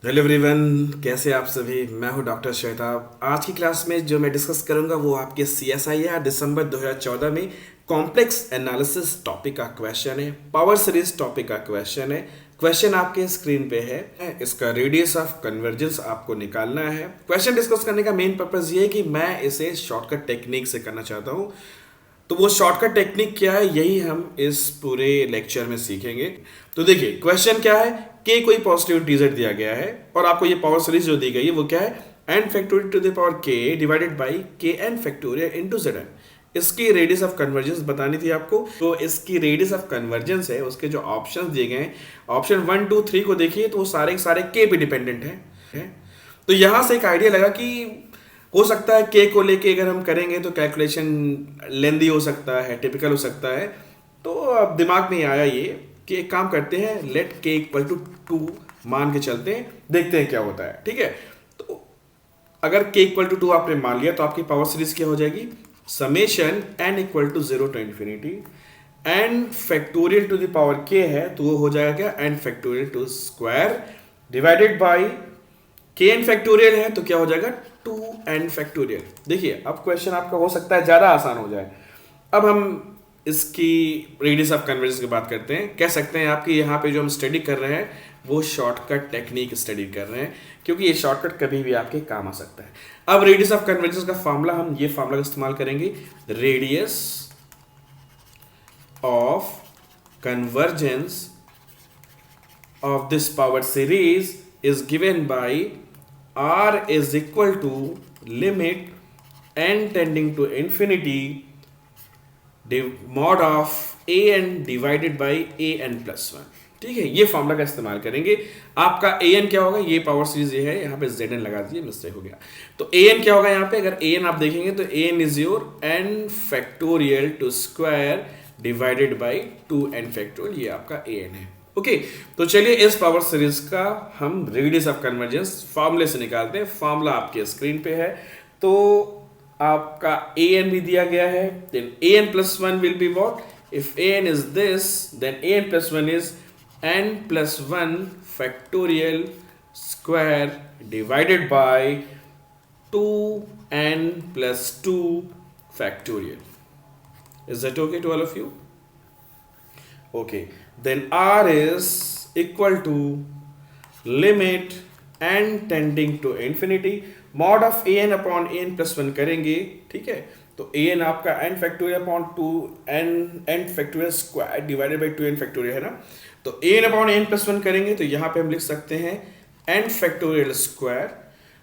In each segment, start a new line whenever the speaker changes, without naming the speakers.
Hello everyone, कैसे आप सभी। मैं हूं डॉक्टर श्वेताब। आज की क्लास में जो मैं डिस्कस करूंगा वो आपके CSIR दिसंबर 2014 में कॉम्प्लेक्स एनालिसिस टॉपिक का क्वेश्चन है। पावर सीरीज टॉपिक का क्वेश्चन है। क्वेश्चन आपके स्क्रीन पे है। इसका रेडियस ऑफ कन्वर्जेंस आपको निकालना है। क्वेश्चन डिस्कस करने का मेन पर्पज ये है कि मैं इसे शॉर्टकट टेक्निक से करना चाहता हूँ। तो वो शॉर्टकट टेक्निक क्या है, यही हम इस पूरे लेक्चर में सीखेंगे। तो देखिए क्वेश्चन क्या है, के कोई पॉजिटिव इंटीजर दिया गया है और आपको ये पावर सीरीज जो दी गई है वो क्या है, N factorial to the power K divided by K N factorial into Z N. इसकी रेडियस ऑफ कन्वर्जेंस बतानी थी आपको। तो इसकी रेडियस ऑफ कन्वर्जेंस है, उसके जो ऑप्शंस दिए गए हैं, ऑप्शन 1 2 3 को देखिए तो वो सारे के सारे के पे डिपेंडेंट है। तो यहां से एक आइडिया लगा कि हो सकता है के को लेके अगर हम करेंगे तो कैलकुलेशन लेंदी हो सकता है, टिपिकल हो सकता है। तो अब दिमाग में आया ये कि एक काम करते हैं, लेट के इक्वल टू 2 मान के चलते हैं, देखते हैं क्या होता है। ठीक है, तो अगर के इक्वल टू 2 आपने मान लिया तो आपकी पावर सीरीज क्या हो जाएगी, summation N equal to 0 to infinity N factorial to the power K है तो वो हो जाएगा N factorial to square divided by K N factorial है तो क्या हो जाएगा 2n फैक्टोरियल। देखिए अब क्वेश्चन आपका हो सकता है ज़्यादा आसान हो जाए। अब हम इसकी रेडियस ऑफ कन्वर्जेंस की बात करते हैं। कह सकते हैं आपकी यहाँ पे जो हम स्टडी कर रहे हैं वो शॉर्टकट टेक्निक स्टडी कर रहे हैं, क्योंकि ये शॉर्टकट कभी भी आपके काम आ सकता है। अब रेडियस ऑफ कन्वर्जेंस का फॉर्मूला, हम ये फॉर्मूला का इस्तेमाल करेंगे। Radius of convergence of this power series is given by r is equal to limit n tending to infinity mod of a n divided by a n plus 1। ठीक है, ये formula का इस्तेमाल करेंगे। आपका ए एन क्या होगा, ये पावर सीरीज ये है, यहाँ पे जेड एन लगा दीजिए, मिस्टेक हो गया। तो ए एन क्या होगा यहाँ पे, अगर ए एन आप देखेंगे तो A N is your N factorial to square divided by 2n factorial, ये आपका ए एन है। ओके, तो चलिए इस पावर सीरीज का हम रेडियस ऑफ कन्वर्जेंस फार्मूले से निकालते हैं। फार्मूला आपके स्क्रीन पे है। तो आपका ए एन भी दिया गया है, then A N plus 1 will be what, if A N is this then A N plus 1 is N plus 1 factorial square divided by 2n plus 2 factorial. Is that okay to all of you? Okay, then r is equal to limit n tending to infinity mod of a n upon a n plus 1 करेंगे। ठीक है, तो a n आपका n factorial upon 2 n factorial square divided by 2n factorial है ना। तो a n upon a n plus 1 करेंगे तो यहाँ पे हम लिख सकते हैं n factorial square,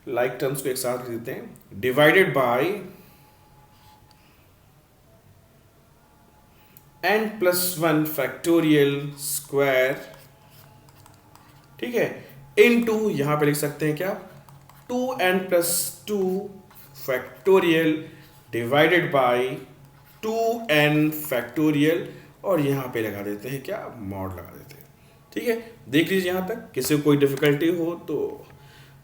like terms को एक साथ लिख देते हैं, divided by n plus 1 factorial square. ठीक है, इनटू यहां पे लिख सकते हैं क्या, 2n plus 2 factorial divided by 2n factorial, और यहां पे लगा देते हैं क्या, मॉड लगा देते हैं। ठीक है, देख लीजिए यहां तक। किसी को कोई डिफिकल्टी हो तो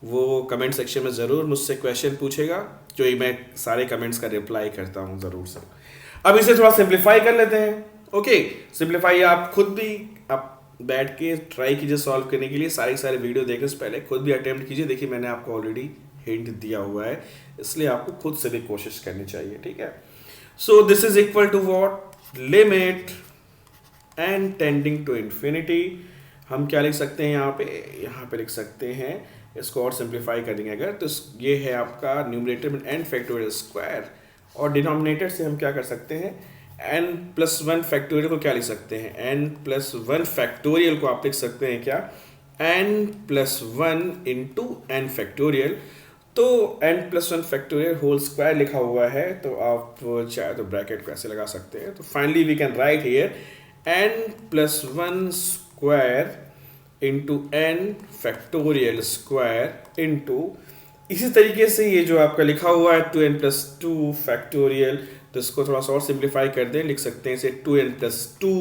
वो कमेंट सेक्शन में ज़रूर मुझसे क्वेश्चन पूछेगा, जो मैं सारे कमेंट्स का रिप्लाई करता हूं ज़रूर से। अब इसे थोड़ा सिंप्लीफाई कर लेते हैं। ओके, सिंप्लीफाई आप खुद भी आप बैठ के ट्राई कीजिए सॉल्व करने के लिए। सारे वीडियो देखने से पहले खुद भी अटेम्प्ट कीजिए। देखिए मैंने आपको ऑलरेडी हिंट दिया हुआ है, इसलिए आपको खुद से भी कोशिश करनी चाहिए। ठीक है, so this is equal to what, limit N tending to infinity. हम क्या लिख सकते हैं यहाँ पे लिख सकते हैं, इसको और सिंप्लीफाई करेंगे अगर तो ये है आपका न्यूमरेटर में एन फैक्टोरियल स्क्वायर, और डिनोमिनेटर से हम क्या कर सकते हैं, n प्लस 1 फैक्टोरियल को क्या लिख सकते हैं, n प्लस 1 फैक्टोरियल को आप लिख सकते हैं क्या, n plus 1 into N factorial. तो n plus 1 factorial whole square लिखा हुआ है, तो आप चाहे तो ब्रैकेट को ऐसे लगा सकते हैं। तो finally we can write here n plus 1 square into N factorial square into, इसी तरीके से ये जो आपका लिखा हुआ है 2n प्लस 2 फैक्टोरियल, तो इसको थोड़ा सा और सिंप्लीफाई कर दें, लिख सकते हैं इसे 2n plus 2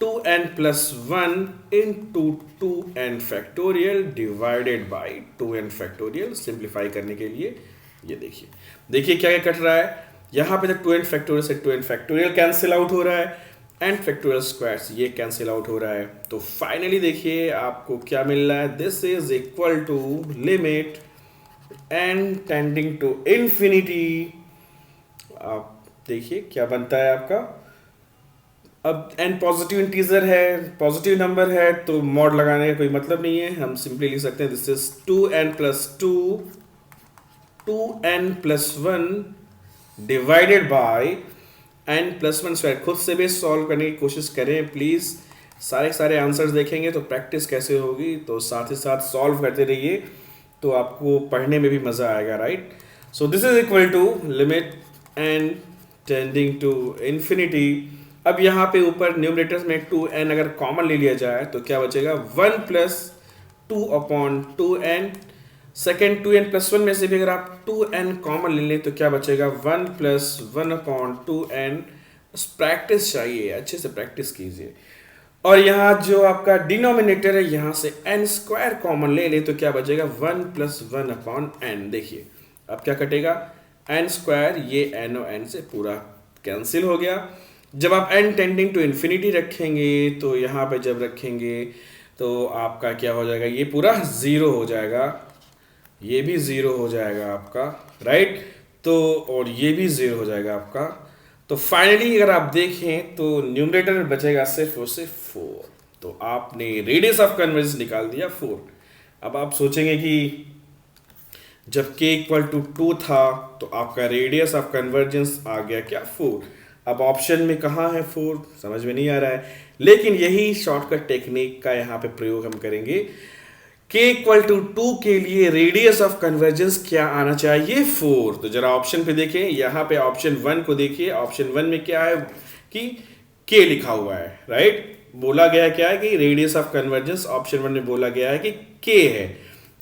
2n plus 1 into 2n factorial divided by 2n factorial. Simplify करने के लिए ये देखिए क्या क्या कट रहा है, यहाँ पे तक 2n फैक्टोरियल से 2n फैक्टोरियल कैंसिल आउट हो रहा है, एंड फैक्टोरियल स्क्वायर्स ये कैंसिल आउट हो रहा है। तो फाइनली देखिए आपको क्या मिल रहा है, this is equal to limit N tending to infinity. आप देखिए क्या बनता है आपका। अब एन पॉजिटिव इंटीजर है, पॉजिटिव नंबर है, तो मॉड लगाने का कोई मतलब नहीं है, हम सिंपली लिख सकते हैं this is 2n+2 2n+1 divided by n+1 square. खुद से भी सॉल्व करने की कोशिश करें प्लीज, सारे आंसर्स देखेंगे तो प्रैक्टिस कैसे होगी, तो साथ ही साथ सॉल्व करते रहिए तो आपको पढ़ने में भी मजा आएगा, right. So this is equal to limit n tending to infinity. अब यहाँ पे ऊपर न्यूमरेटर्स में 2n अगर कॉमन ले लिया जाए तो क्या बचेगा, 1+2/2n। सेकेंड 2n+1 में से भी अगर आप 2n कॉमन ले लें तो क्या बचेगा, 1+1/2n। प्रैक्टिस चाहिए, अच्छे से प्रैक्टिस कीजिए। और यहाँ जो आपका डिनोमिनेटर है यहाँ से n² कॉमन ले ले तो क्या बचेगा, 1+1/n। देखिए अब क्या कटेगा, n², ये n और n से पूरा कैंसिल हो गया। जब आप n टेंडिंग टू इन्फिनिटी रखेंगे तो यहाँ पे जब रखेंगे तो आपका क्या हो जाएगा, ये पूरा ज़ीरो हो जाएगा, ये भी ज़ीरो हो जाएगा आपका, राइट। तो और ये भी ज़ीरो हो जाएगा आपका। तो फाइनली अगर आप देखें तो न्यूमरेटर में बचेगा सिर्फ और सिर्फ 4। तो आपने रेडियस ऑफ कन्वर्जेंस निकाल दिया 4। अब आप सोचेंगे कि जब k इक्वल टू 2 था तो आपका रेडियस ऑफ कन्वर्जेंस आ गया क्या, 4। अब ऑप्शन में कहाँ है 4, समझ में नहीं आ रहा है, लेकिन यही शॉर्टकट टेक्निक का यहाँ पे प्रयोग हम करेंगे। k इक्वल टू 2 के लिए रेडियस ऑफ कन्वर्जेंस क्या आना चाहिए, 4। तो जरा ऑप्शन पे देखें, यहाँ पे ऑप्शन 1 को देखिए, ऑप्शन 1 में क्या है कि k लिखा हुआ है, राइट। बोला गया क्या है कि रेडियस ऑफ कन्वर्जेंस, ऑप्शन 1 में बोला गया है कि k है।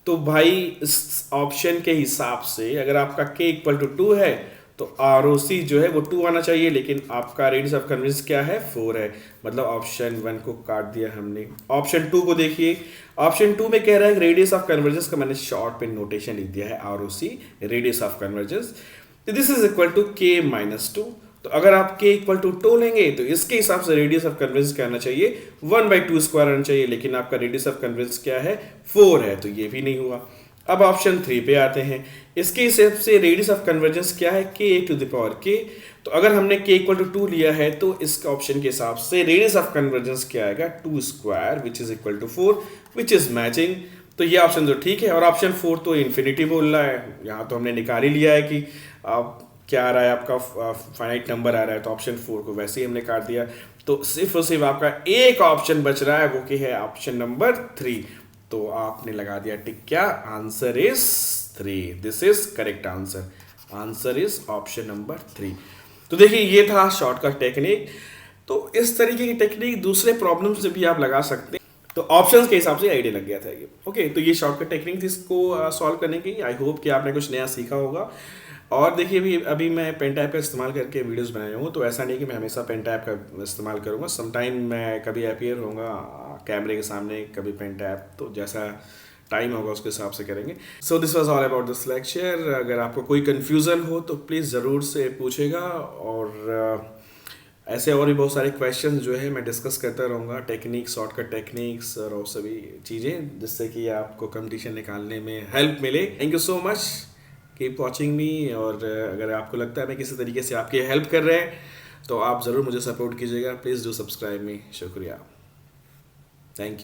तो भाई इस ऑप्शन के हिसाब से अगर आपका k इक्वल टू 2 है तो ROC जो है वो 2 आना चाहिए, लेकिन आपका रेडियस ऑफ कन्वर्जेंस क्या है, 4 है। मतलब ऑप्शन 1 को काट दिया हमने। ऑप्शन 2 को देखिए, ऑप्शन 2 में कह रहा है रेडियस ऑफ कन्वर्जेंस का मैंने शॉर्ट पे नोटेशन लिख दिया है ROC, radius of convergence. This is equal to k-2। तो अगर आप k इक्वल टू 2 लेंगे तो इसके हिसाब से रेडियस ऑफ कन्वर्जेंस क्या आना चाहिए, 1/2² आना चाहिए, लेकिन आपका रेडियस ऑफ कन्वर्जेंस क्या है, 4 है, तो ये भी नहीं हुआ। अब ऑप्शन 3 पे आते हैं, इसके हिसाब से रेडियस ऑफ कन्वर्जेंस क्या है, k⁴k। तो अगर हमने k इक्वल टू 2 लिया है तो इस ऑप्शन के हिसाब से रेडियस ऑफ कन्वर्जेंस क्या आएगा, 2² which is equal to 4 which is matching. तो ये ऑप्शन तो ठीक है। और ऑप्शन 4 तो इन्फिनिटी बोल रहा है, यहाँ तो हमने निकाल ही लिया है कि आप क्या आ रहा है, आपका फाइनाइट नंबर आ रहा है, तो ऑप्शन 4 को वैसे ही हमने काट दिया। तो सिर्फ और सिर्फ आपका एक ऑप्शन बच रहा है, वो कि है ऑप्शन नंबर 3। तो आपने लगा दिया टिक, क्या answer is 3। This is correct answer, answer is option number 3। तो देखिए ये था शॉर्टकट टेक्निक। तो इस तरीके की टेक्निक दूसरे प्रॉब्लम से भी आप लगा सकते हैं। तो ऑप्शंस के हिसाब से आइडिया लग गया था ये। ओके, तो ये शॉर्टकट टेक्निक थी इसको सॉल्व करने की। आई होप कि आपने कुछ नया सीखा होगा। और देखिए अभी मैं पेन टाइप का इस्तेमाल करके वीडियोस बनाया हूँ, तो ऐसा नहीं कि मैं हमेशा पेन टाइप का इस्तेमाल करूँगा। समटाइम मैं कभी अपीयर होऊंगा कैमरे के सामने, कभी पेन टाइप, तो जैसा टाइम होगा उसके हिसाब से करेंगे। So this was all about this lecture. अगर आपको कोई कन्फ्यूज़न हो तो प्लीज़ ज़रूर से पूछेगा, और ऐसे और भी बहुत सारे क्वेश्चन जो है मैं डिस्कस करता रहूँगा, टेक्निक्स, शॉर्टकट टेक्निक्स और सभी चीज़ें, जिससे कि आपको कंपटीशन निकालने में हेल्प मिले। Thank you so much, keep watching मी। और अगर आपको लगता है मैं किसी तरीके से आपकी हेल्प कर रहे हैं तो आप ज़रूर मुझे सपोर्ट कीजिएगा। प्लीज़ डू सब्सक्राइब मी। शुक्रिया, थैंक यू।